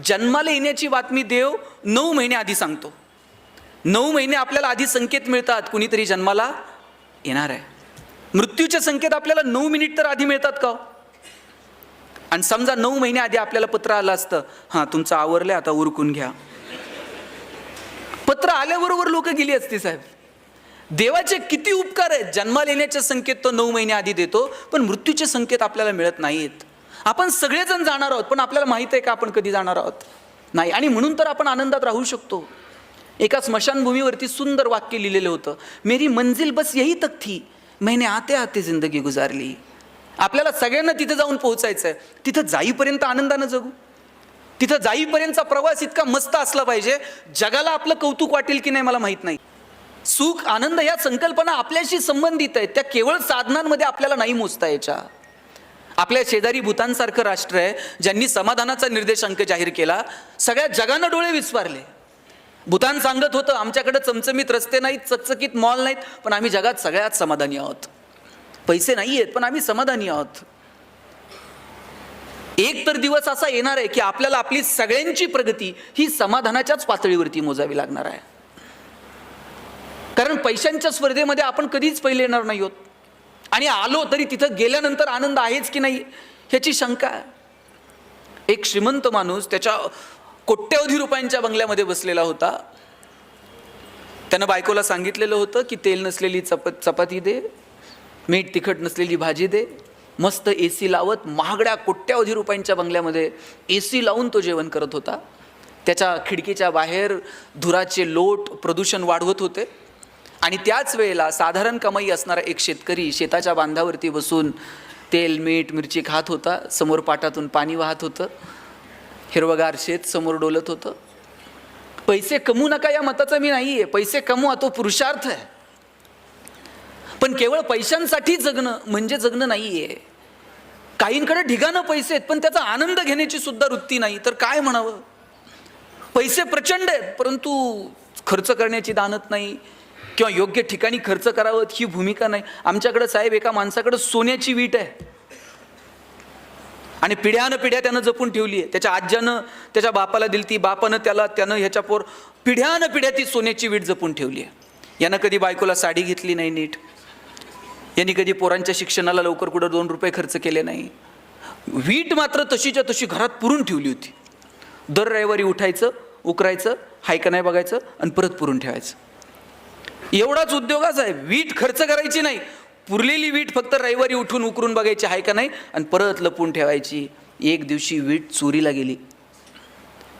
जन्माला येण्याची बातमी देव 9 महिने आधी सांगतो. 9 महिने आपल्याला आधी संकेत मिळतात, कुणीतरी जन्माला येणार आहे. मृत्यूचे संकेत आपल्याला 9 मिनिट तर आधी मिळतात का? आणि समजा 9 महिने आधी आपल्याला पत्र आलं असतं, हां तुमचं आवरलंय आता उरकून घ्या. पत्र आल्याबरोबर लोक गेली असती साहेब. देवाचे किती उपकार आहेत. जन्माला येण्याचे संकेत तो 9 महिने आधी देतो, पण मृत्यूचे संकेत आपल्याला मिळत नाहीत. आपण सगळेजण जाणार आहोत, पण आपल्याला माहित आहे का आपण कधी जाणार आहोत? नाही. आणि म्हणून तर आपण आनंदात राहू शकतो. एका स्मशानभूमीवरती सुंदर वाक्य लिहिलेलं होतं, मेरी मंजिल बस यही तक थी, मैंने आते आते जिंदगी गुजारली. आपल्याला सगळ्यांना तिथे जाऊन पोहोचायचं आहे. तिथं जाईपर्यंत आनंदानं जगू. तिथं जाईपर्यंतचा प्रवास इतका मस्त असला पाहिजे, जगाला आपलं कौतुक वाटेल की नाही मला माहीत नाही. सुख आनंद या संकल्पना आपल्याशी संबंधित आहेत. त्या केवळ साधनांमध्ये आपल्याला नाही मोजता यायच्या. आपल्या शेजारी भूतानसारखं राष्ट्र आहे ज्यांनी समाधानाचा निर्देशांक जाहीर केला. सगळ्या जगानं डोळे विस्फारले. भूतान सांगत होतं, आमच्याकडे चमचमीत रस्ते नाहीत, चकचकीत मॉल नाहीत, पण आम्ही जगात सगळ्यात समाधानी आहोत. पैसे नाही आहेत पण आम्ही समाधानी आहोत. एक तर दिवस असा येणार आहे की आपल्याला आपली सगळ्यांची प्रगती ही समाधानाच्याच पातळीवरती मोजावी लागणार आहे. कारण पैशांच्या स्पर्धेमध्ये आपण कधीच पहिले येणार नाही आहोत. आणि आलो तरी तिथं गेल्यानंतर आनंद आहेच की नाही ह्याची शंका आहे. एक श्रीमंत माणूस त्याच्या कोट्यवधी रुपयांच्या बंगल्यामध्ये बसलेला होता. त्यानं बायकोला सांगितलेलं होतं की तेल नसलेली चपाती दे, मीठ तिखट नसलेली भाजी दे. मस्त AC लावत महागड्या कोट्यवधी रुपयांच्या बंगल्यामध्ये AC लावून तो जेवण करत होता. त्याच्या खिडकीच्या बाहेर धुराचे लोट प्रदूषण वाढवत होते. आणि त्याच वेळेला साधारण कमाई असणारा एक शेतकरी शेताच्या बांधावरती बसून तेल मीठ मिरची खात होता. समोर पाटातून पाणी वाहत होतं. हिरवगार शेत समोर डोलत होतं. पैसे कमवू नका या मताचा मी नाही आहे. पैसे कमवा, तो पुरुषार्थ आहे. पण केवळ पैशांसाठी जगणं म्हणजे जगणं नाही आहे. काहींकडे ढिगानं पैसे आहेत पण त्याचा आनंद घेण्याची सुद्धा वृत्ती नाही, तर काय म्हणावं. पैसे प्रचंड आहेत परंतु खर्च करण्याची दानत नाही किंवा योग्य ठिकाणी खर्च करावं ही भूमिका नाही. आमच्याकडे साहेब एका माणसाकडे सोन्याची वीट आहे आणि पिढ्यानं पिढ्या त्यानं जपून ठेवली आहे. त्याच्या आज्यानं त्याच्या बापाला दिली ती, बापानं त्यानं ह्याच्या पिढ्यानं पिढ्या ती सोन्याची वीट जपून ठेवली आहे. यानं कधी बायकोला साडी घेतली नाही नीट. यांनी कधी पोरांच्या शिक्षणाला लवकर कुठं 2 रुपये खर्च केले नाही. वीट मात्र तशीच्या तशी घरात पुरून ठेवली होती. दर रविवारी उठायचं, उकरायचं, हाय का नाही बघायचं आणि परत पुरून ठेवायचं. एवढाच उद्योगाच आहे. वीट खर्च करायची नाही, पुरलेली वीट फक्त रविवारी उठून उकरून बघायची हाय का नाही आणि परत लपून ठेवायची. एक दिवशी वीट चोरीला गेली.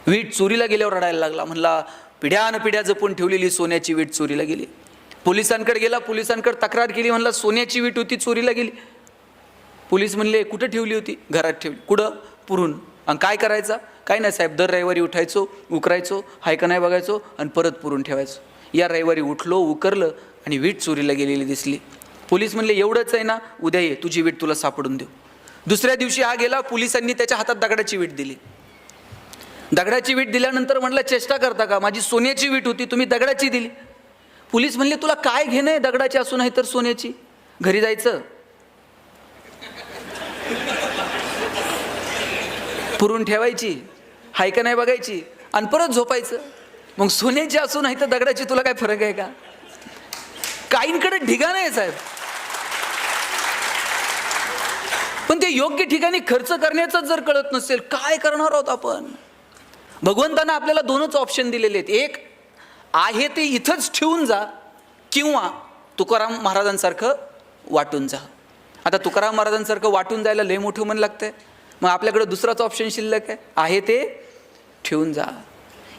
वीट चोरीला गेल्यावर रडायला लागला. म्हणला पिढ्यानं पिढ्या जपून ठेवलेली सोन्याची वीट चोरीला गेली. पोलिसांकडे गेला, पोलिसांकडे तक्रार केली. म्हणला सोन्याची वीट होती चोरीला गेली. पोलीस म्हणले कुठं ठेवली होती? घरात ठेवली. कुठं? पुरून. आणि काय करायचा? काय नाही साहेब, दर रविवारी उठायचो, उकरायचो, हाय का नाही बघायचो आणि परत पुरून ठेवायचो. या रविवारी उठलो, उकरलं आणि वीट चोरीला गेलेली दिसली. पोलीस म्हणले एवढंच आहे ना, उद्या ये, तुझी वीट तुला सापडून देऊ. दुसऱ्या दिवशी हा गेला. पोलिसांनी त्याच्या हातात दगडाची वीट दिली. दगडाची वीट दिल्यानंतर म्हणलं चेष्टा करता का? माझी सोन्याची वीट होती, तुम्ही दगडाची दिली. पोलीस म्हणले तुला काय घेणं आहे दगडाची असून आहे तर सोन्याची? घरी जायचं, पुरून ठेवायची, हाय का नाही बघायची आणि परत झोपायचं. मग सोन्याची असून आहे तर दगडाची तुला काय फरक आहे का? काहींकडे ढिगाण आहे साहेब, पण ते योग्य ठिकाणी खर्च करण्याचं जर कळत नसेल काय करणार आहोत आपण? भगवंतानं आपल्याला 2च ऑप्शन दिलेले आहेत. एक आहे ते इथंच ठेवून जा किंवा तुकाराम महाराजांसारखं वाटून जा. आता तुकाराम महाराजांसारखं वाटून जायला लय मोठं मन लागतंय. मग आपल्याकडे दुसराच ऑप्शन शिल्लक आहे ते ठेवून जा.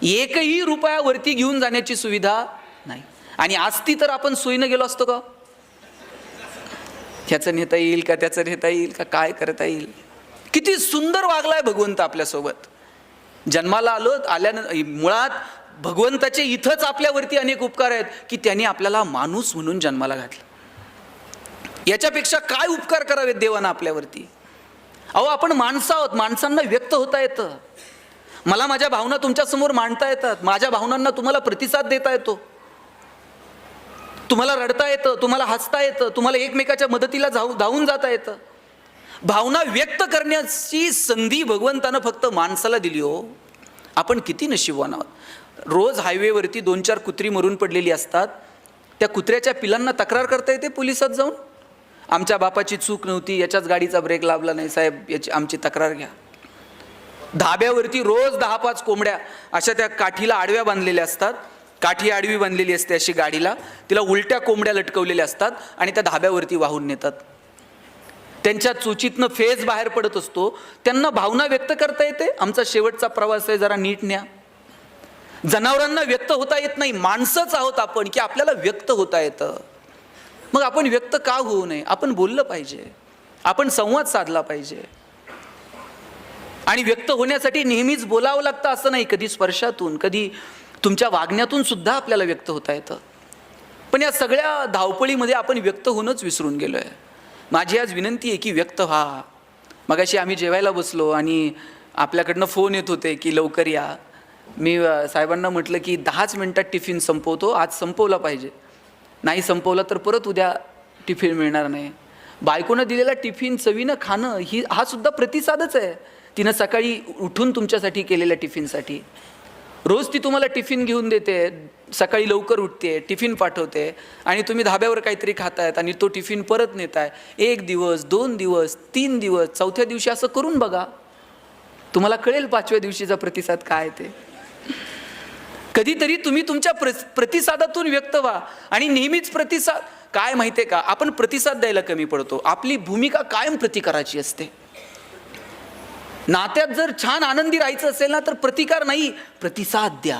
एकही रुपयावरती घेऊन जाण्याची सुविधा नाही. आणि असती तर आपण सोयीनं गेलो असतो का? ह्याचं नेता येईल का, त्याचं नेता येईल का, काय करता येईल? किती सुंदर वागलाय भगवंत आपल्यासोबत. जन्माला आल्यानं मुळात भगवंताचे इथंच आपल्यावरती अनेक उपकार आहेत की त्यांनी आपल्याला माणूस म्हणून जन्माला घातलं. याच्यापेक्षा काय उपकार करावेत देवानं आपल्यावरती? अहो आपण माणसं आहोत, माणसांना व्यक्त होता येतं. मला माझ्या भावना तुमच्या समोर मांडता येतात. माझ्या भावनांना तुम्हाला प्रतिसाद देता येतो. तुम्हाला रडता येतं, तुम्हाला हसता येतं, तुम्हाला एकमेकाच्या मदतीला धावून जाता येतं. भावना व्यक्त करण्याची संधी भगवंतानं फक्त माणसाला दिली हो. आपण किती नशीबवान आहोत. रोज हायवेवरती 2-4 कुत्री मरून पडलेली असतात. त्या कुत्र्याच्या पिलांना तक्रार करता येते पोलिसात जाऊन, आमच्या बापाची चूक नव्हती, याच्याच गाडीचा ब्रेक लाभला नाही साहेब, याची आमची तक्रार घ्या. धाब्यावरती रोज 10-5 कोंबड्या अशा त्या काठीला आडव्या बांधलेल्या असतात, काठी आडवी बांधलेली असते अशी गाडीला, तिला उलट्या कोंबड्या लटकवलेल्या असतात आणि त्या धाब्यावरती वाहून नेतात. त्यांच्या चुचीतनं फेज बाहेर पडत असतो, त्यांना भावना व्यक्त करता येते, आमचा शेवटचा प्रवास आहे, जरा नीट न्या. जनावरांना व्यक्त होता येत नाही, माणसंच आहोत आपण की आपल्याला व्यक्त होता येतं. मग आपण व्यक्त का होऊ नये? आपण बोललं पाहिजे, आपण संवाद साधला पाहिजे. आणि व्यक्त होण्यासाठी नेहमीच बोलावं लागतं असं नाही, कधी स्पर्शातून, कधी तुमच्या वागण्यातून सुद्धा आपल्याला व्यक्त होता येतं. पण या सगळ्या धावपळीमध्ये आपण व्यक्त होणंच विसरून गेलो आहे. माझी आज विनंती आहे की व्यक्त व्हा. मगाशी आम्ही जेवायला बसलो आणि आपल्याकडनं फोन येत होते की लवकर या. मी साहेबांना म्हटलं की 10च मिनिटात टिफिन संपवतो, आज संपवला पाहिजे, नाही संपवला तर परत उद्या टिफिन मिळणार नाही. बायकोनं दिलेला टिफिन चवीनं खाणं हा सुद्धा प्रतिसादच आहे, तिनं सकाळी उठून तुमच्यासाठी केलेल्या टिफिनसाठी. रोज ती तुम्हाला टिफिन घेऊन देते, सकाळी लवकर उठते, टिफिन पाठवते आणि तुम्ही धाब्यावर काहीतरी खातायत आणि तो टिफिन परत नेताय. 1 दिवस, 2 दिवस, 3 दिवस, 4थ्या दिवशी असं करून बघा, तुम्हाला कळेल 5व्या दिवशीचा प्रतिसाद काय ते. कधीतरी तुम्ही तुमच्या प्रतिसादातून व्यक्त व्हा. आणि नेहमीच प्रतिसाद काय माहिती आहे का, आपण प्रतिसाद द्यायला कमी पडतो, आपली भूमिका कायम प्रतिकाराची असते. नात्यात जर छान आनंदी राहायचं असेल ना तर प्रतिकार नाही, प्रतिसाद द्या.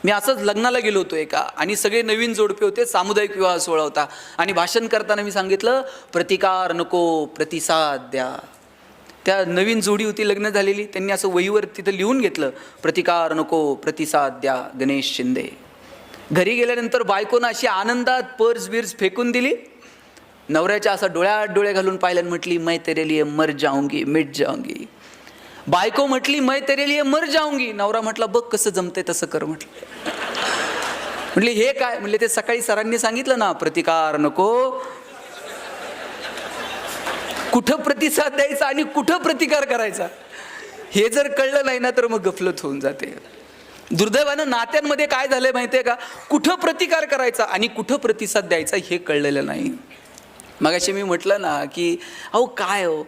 मी असंच लग्नाला गेलो होतो एका, आणि सगळे नवीन जोडपे होते, सामुदायिक विवाह सोहळा होता आणि भाषण करताना मी सांगितलं प्रतिकार नको, प्रतिसाद द्या. त्या नवीन जोडी होती लग्न झालेली, त्यांनी असं वहीवर तिथं लिहून घेतलं, प्रतिकार नको, प्रतिसाद द्या, गणेश शिंदे. घरी गेल्यानंतर बायकोनं अशी आनंदात पर्स बिर्स फेकून दिली. नवऱ्याच्या असं डोळ्यात डोळे घालून पाहिलं आणि म्हटली मैं तेरे लिए मर जाऊंगी, मिट जाऊंगी. बायको म्हटली मैं तेरे लिए मर जाऊंगी. नवरा म्हटला बघ कसं जमतंय तसं कर. म्हटली हे काय? म्हणले ते सकाळी सरांनी सांगितलं ना, प्रतिकार नको. कुठं प्रतिसाद द्यायचा आणि कुठं प्रतिकार करायचा हे जर कळलं नाही ना तर मग गफलत होऊन जाते. दुर्दैवानं नात्यांमध्ये काय झालंय माहितीये का, कुठं प्रतिकार करायचा आणि कुठं प्रतिसाद द्यायचा हे कळलेलं नाही. मगाशी मी म्हटलं ना की अहो काय हो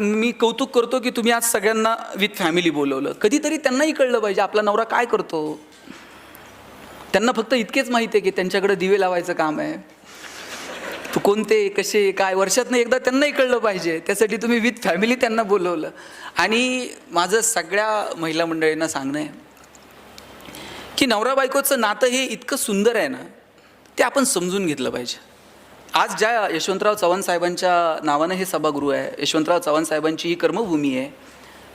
मी कौतुक करतो की तुम्ही आज सगळ्यांना विथ फॅमिली बोलवलं. कधीतरी त्यांनाही कळलं पाहिजे आपला नवरा काय करतो. त्यांना फक्त इतकेच माहिती आहे की त्यांच्याकडे दिवे लावायचं काम आहे, तू कोणते कसे काय, वर्षातनं एकदा त्यांनाही कळलं पाहिजे. त्यासाठी तुम्ही विथ फॅमिली त्यांना बोलवलं. आणि माझं सगळ्या महिला मंडळींना सांगणं आहे की नवरा बायकोचं नातं हे इतकं सुंदर आहे ना, ते आपण समजून घेतलं पाहिजे. आज ज्या यशवंतराव चव्हाण साहेबांच्या नावानं हे सभागृह आहे, यशवंतराव चव्हाण साहेबांची ही कर्मभूमी आहे.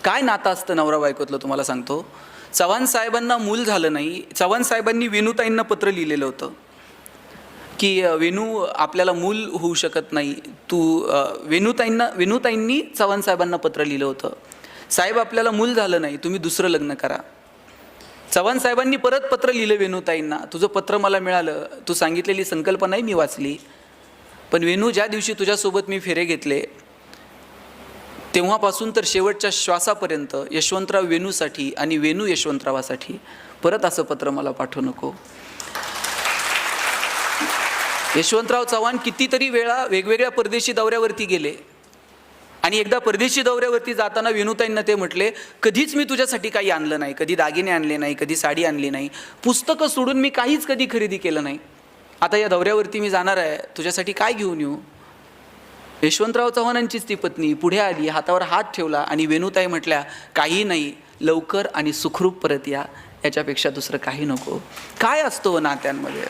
काय नातं असतं नवरा बायकोतलं तुम्हाला सांगतो. चव्हाण साहेबांना मूल झालं नाही, चव्हाण साहेबांनी वेणूताईंना पत्र लिहिलेलं होतं की वेणू आपल्याला मूल होऊ शकत नाही, तू वेणूताईंनी चव्हाण साहेबांना पत्र लिहिलं होतं, साहेब आपल्याला मूल झालं नाही, तुम्ही दुसरं लग्न करा. चव्हाण साहेबांनी परत पत्र लिहिलं वेणूताईंना, तुझं पत्र मला मिळालं, तू सांगितलेली संकल्पनाही मी वाचली, पण वेणू ज्या दिवशी तुझ्यासोबत मी फेरे घेतले तेव्हापासून तर शेवटच्या श्वासापर्यंत यशवंतराव वेणूसाठी आणि वेणू यशवंतरावासाठी परत असं पत्र मला पाठवू नको. यशवंतराव चव्हाण कितीतरी वेळा वेगवेगळ्या परदेशी दौऱ्यावरती गेले आणि एकदा परदेशी दौऱ्यावरती जाताना वेणूताईंना ते म्हटले, कधीच मी तुझ्यासाठी काही आणलं नाही, कधी दागिने आणले नाही, कधी साडी आणली नाही, पुस्तकं सोडून मी काहीच कधी खरेदी केलं नाही. आता या दौऱ्यावरती मी जाणार आहे, तुझ्यासाठी काय घेऊन येऊ. यशवंतराव चव्हाणांचीच ती पत्नी पुढे आली, हातावर हात ठेवला आणि वेणूताई म्हटल्या, काही नाही, लवकर आणि सुखरूप परत या, याच्यापेक्षा दुसरं काही नको. काय असतो नात्यांमध्ये.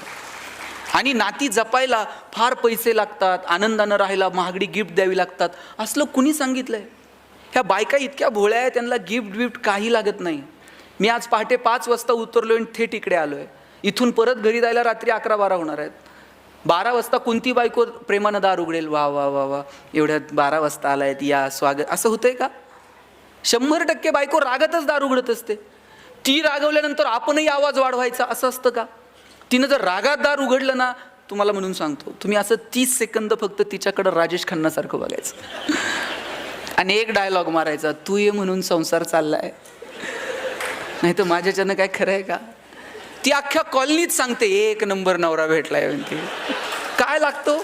आणि नाती जपायला फार पैसे लागतात, आनंदानं राहायला महागडी गिफ्ट द्यावी लागतात, असलं कुणी सांगितलंय. ह्या बायका इतक्या भोळ्या आहेत, त्यांना गिफ्ट काही लागत नाही. मी आज पहाटे 5 वाजता उतरलो आणि थेट इकडे आलो आहे. इथून परत घरी जायला रात्री 11-12 होणार आहेत. 12 वाजता कोणती बायको प्रेमानं दार उघडेल, वा वा वा वा एवढ्यात 12 वाजता आलायत, या स्वागत, असं होतंय का. 100% बायको रागातच दार उघडत असते. ती रागवल्यानंतर आपणही आवाज वाढवायचा असं असतं का. तिनं जर रागात दार उघडलं ना, तुम्हाला म्हणून सांगतो, तुम्ही असं 30 सेकंद फक्त तिच्याकडं राजेश खन्नासारखं बघायचं आणि एक डायलॉग मारायचा, तू ये म्हणून संसार चाललाय. नाही तर माझ्याच्यानं काय खरं आहे का? ती अख्ख्या कॉलनीत सांगते 1 नंबर नवरा भेटलाय म्हणते. काय लागतो?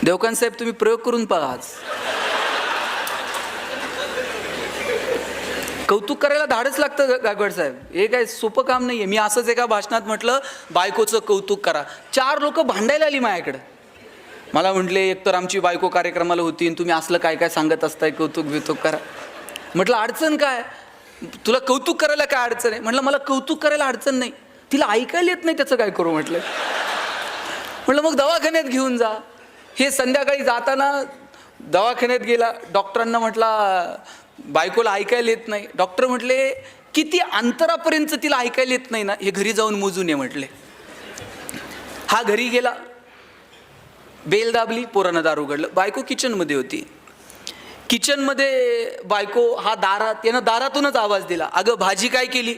देवकांत साहेब तुम्ही प्रयोग करून पहा. आज कौतुक करायला धाडच लागतं गायकवाड साहेब. हे काय सोपं काम नाहीये. मी असंच एका भाषणात म्हटलं बायकोचं कौतुक करा. 4 लोक भांडायला आली माझ्याकडे. मला म्हटले एकतर आमची बायको कार्यक्रमाला होती आणि तुम्ही असलं काय काय सांगत असताय, कौतुक बितुक करा. म्हटलं अडचण काय? तुला कौतुक करायला काय अडचण आहे? म्हटलं मला कौतुक करायला अडचण नाही, तिला ऐकायला येत नाही, त्याचं काय करू? म्हटलं मग दवाखान्यात घेऊन जा. हे संध्याकाळी जाताना दवाखान्यात गेला. डॉक्टरांना म्हटला बायकोला ऐकायला येत नाही. डॉक्टर म्हटले किती अंतरापर्यंत तिला ऐकायला येत नाही ना, हे घरी जाऊन मोजून ये म्हटले. हा घरी गेला, बेल दाबली, पोरानं दार उघडलं. बायको किचनमध्ये होती. किचनमध्ये बायको हा दारात, यानं दारातूनच आवाज दिला, अगं भाजी काय केली?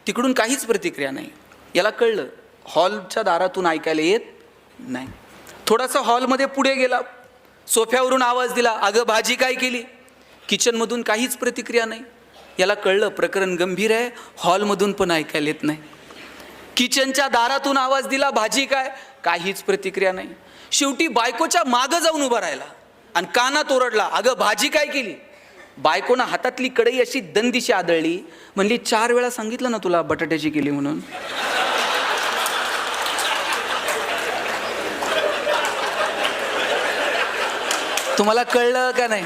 तिकडून काहीच प्रतिक्रिया नाही. याला कळलं हॉलच्या दारातून ऐकायला येत नाही. थोडासा हॉलमध्ये पुढे गेला, सोफ्यावरून आवाज दिला, अगं भाजी काय केली? किचनमधून काहीच प्रतिक्रिया नाही. याला कळलं प्रकरण गंभीर आहे, हॉलमधून पण ऐकायला येत नाही. किचनच्या दारातून आवाज दिला, भाजी काय? काहीच प्रतिक्रिया नाही. शेवटी बायकोच्या मागं जाऊन उभा राहिला आणि कानात ओरडला, अगं भाजी काय केली? बायकोनं हातातली कढई अशी दंदिशी आदळली. म्हणली 4 वेळा सांगितलं ना तुला बटाट्याची केली म्हणून. तुम्हाला कळलं का नाही?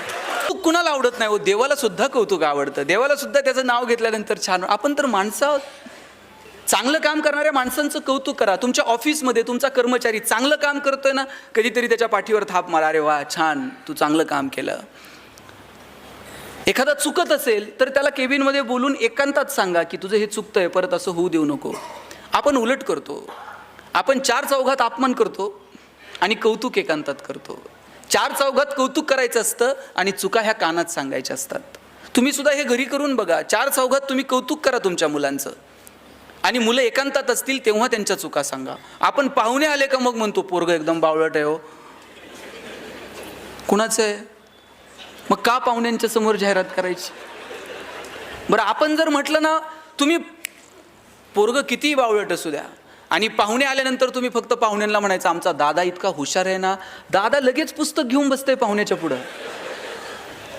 कुणाला आवडत नाही हो? देवाला सुद्धा कौतुक आवडतं. देवाला सुद्धा त्याचं नाव घेतल्यानंतर छान. आपण तर माणसं आहोत. चांगलं काम करणाऱ्या माणसांचं कौतुक करा. तुमच्या ऑफिसमध्ये तुमचा कर्मचारी चांगलं काम करतोय ना, कधीतरी त्याच्या पाठीवर थाप मारा, अरे वा छान, तू चांगलं काम केलं. एखादा चुकत असेल तर त्याला केबिनमध्ये बोलून एकांतात सांगा की तुझं हे चुकतंय, परत असं होऊ देऊ नको. आपण उलट करतो. आपण 4 चौघात अपमान करतो आणि कौतुक एकांतात करतो. 4 चौघात कौतुक करायचं असतं आणि चुका ह्या कानात सांगायच्या असतात. तुम्ही सुद्धा हे घरी करून बघा. 4 चौघात तुम्ही कौतुक करा तुमच्या मुलांचं आणि मुलं एकांतात असतील तेव्हा त्यांच्या चुका सांगा. आपण पाहुणे आले का मग म्हणतो पोरगं एकदम बावळट आहे हो. कुणाचं आहे? मग का पाहुण्यांच्या समोर जाहिरात करायची? बरं आपण जर म्हटलं ना तुम्ही पोरगं कितीही बावळट असू द्या आणि पाहुणे आल्यानंतर तुम्ही फक्त पाहुण्यांना म्हणायचं आमचा दादा इतका हुशार आहे ना, दादा लगेच पुस्तक घेऊन बसतंय पाहुण्याच्या पुढं.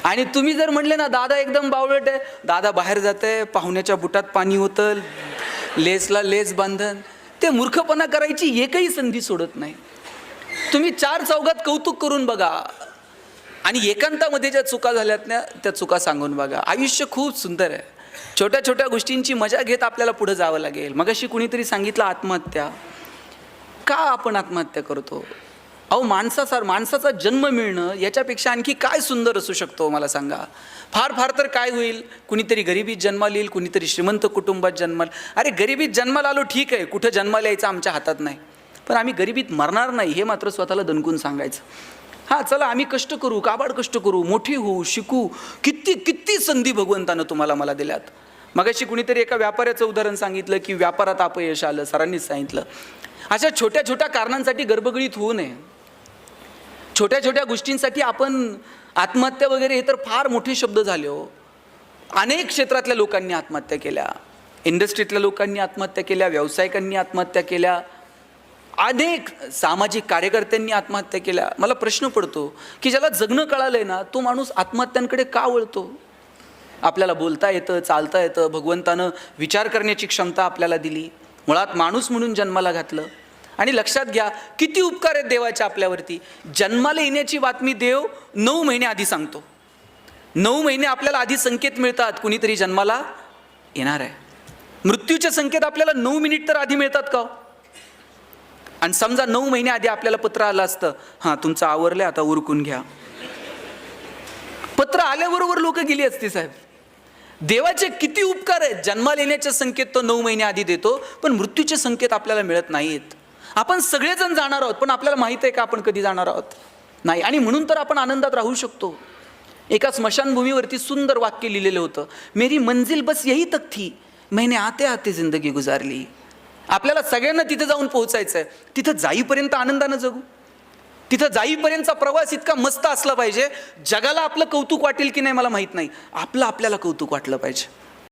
आणि तुम्ही जर म्हटले ना दादा एकदम बावळट आहे, दादा बाहेर जातंय, पाहुण्याच्या बुटात पाणी होतं, लेसला लेस बांधन, ते मूर्खपणा करायची एकही संधी सोडत नाही. तुम्ही 4 चौघात कौतुक करून बघा आणि एकांतामध्ये ज्या चुका झाल्यात ना त्या चुका सांगून बघा. आयुष्य खूप सुंदर आहे. छोट्या छोट्या गोष्टींची मजा घेत आपल्याला पुढे जावं लागेल. मगाशी कुणीतरी सांगितलं आत्महत्या. का आपण आत्महत्या करतो? अहो माणसाचा जन्म मिळणं याच्यापेक्षा आणखी काय सुंदर असू शकतो मला सांगा? फार फार तर काय होईल, कुणीतरी गरिबीत जन्माला येईल, कुणीतरी श्रीमंत कुटुंबात जन्माला. अरे गरिबीत जन्माला आलो ठीक आहे, कुठं जन्माला यायचं आमच्या हातात नाही, पण आम्ही गरिबीत मरणार नाही हे मात्र स्वतःला दणकून सांगायचं. हां चला आम्ही कष्ट करू, काबाड कष्ट करू, मोठी होऊ, शिकू. किती किती संधी भगवंतानं तुम्हाला मला दिल्यात. मगाशी कुणीतरी एका व्यापाऱ्याचं उदाहरण सांगितलं की व्यापारात अपयश आलं, सरांनीच सांगितलं. अशा छोट्या छोट्या कारणांसाठी गडबडीत होऊ नये. छोट्या छोट्या गोष्टींसाठी आपण आत्महत्या वगैरे हे तर फार मोठे शब्द झाले हो. अनेक क्षेत्रातल्या लोकांनी आत्महत्या केल्या, इंडस्ट्रीतल्या लोकांनी आत्महत्या केल्या, व्यावसायिकांनी आत्महत्या केल्या, अनेक सामाजिक कार्यकर्त्यांनी आत्महत्या केल्या. मला प्रश्न पडतो की ज्याला जगणं कळालंय ना तो माणूस आत्महत्यांकडे का वळतो? आपल्याला बोलता येतं, चालता येतं, भगवंतानं विचार करण्याची क्षमता आपल्याला दिली, मुळात माणूस म्हणून जन्माला घातलं. आणि लक्षात घ्या किती उपकार आहेत देवाचे आपल्यावरती. जन्माला येण्याची बातमी देव 9 महिने आधी सांगतो. 9 महिने आपल्याला आधी संकेत मिळतात कुणीतरी जन्माला येणार आहे. मृत्यूचे संकेत आपल्याला 9 मिनिट तर आधी मिळतात का? आणि समजा 9 महिने आधी आपल्याला पत्र आलं असतं, हां तुमचं आवरलंय आता उरकून घ्या. पत्र आल्याबरोबर लोक गेली असती साहेब. देवाचे किती उपकार आहेत. जन्माला येण्याचे संकेत तो 9 महिने आधी देतो, पण मृत्यूचे संकेत आपल्याला मिळत नाहीत. आपण सगळेजण जाणार आहोत, पण आपल्याला माहित आहे का आपण कधी जाणार आहोत? नाही. आणि म्हणून तर आपण आनंदात राहू शकतो. एका स्मशानभूमीवरती सुंदर वाक्य लिहिलेलं होतं, मेरी मंजिल बस यही तक थी, मैंने आते आते जिंदगी गुजारली. आपल्याला सगळ्यांना तिथे जाऊन पोहोचायचं आहे. तिथं जाईपर्यंत आनंदानं जगू. तिथं जाईपर्यंतचा प्रवास इतका मस्त असला पाहिजे, जगाला आपलं कौतुक वाटेल की नाही मला माहीत नाही, आपलं आपल्याला कौतुक वाटलं पाहिजे.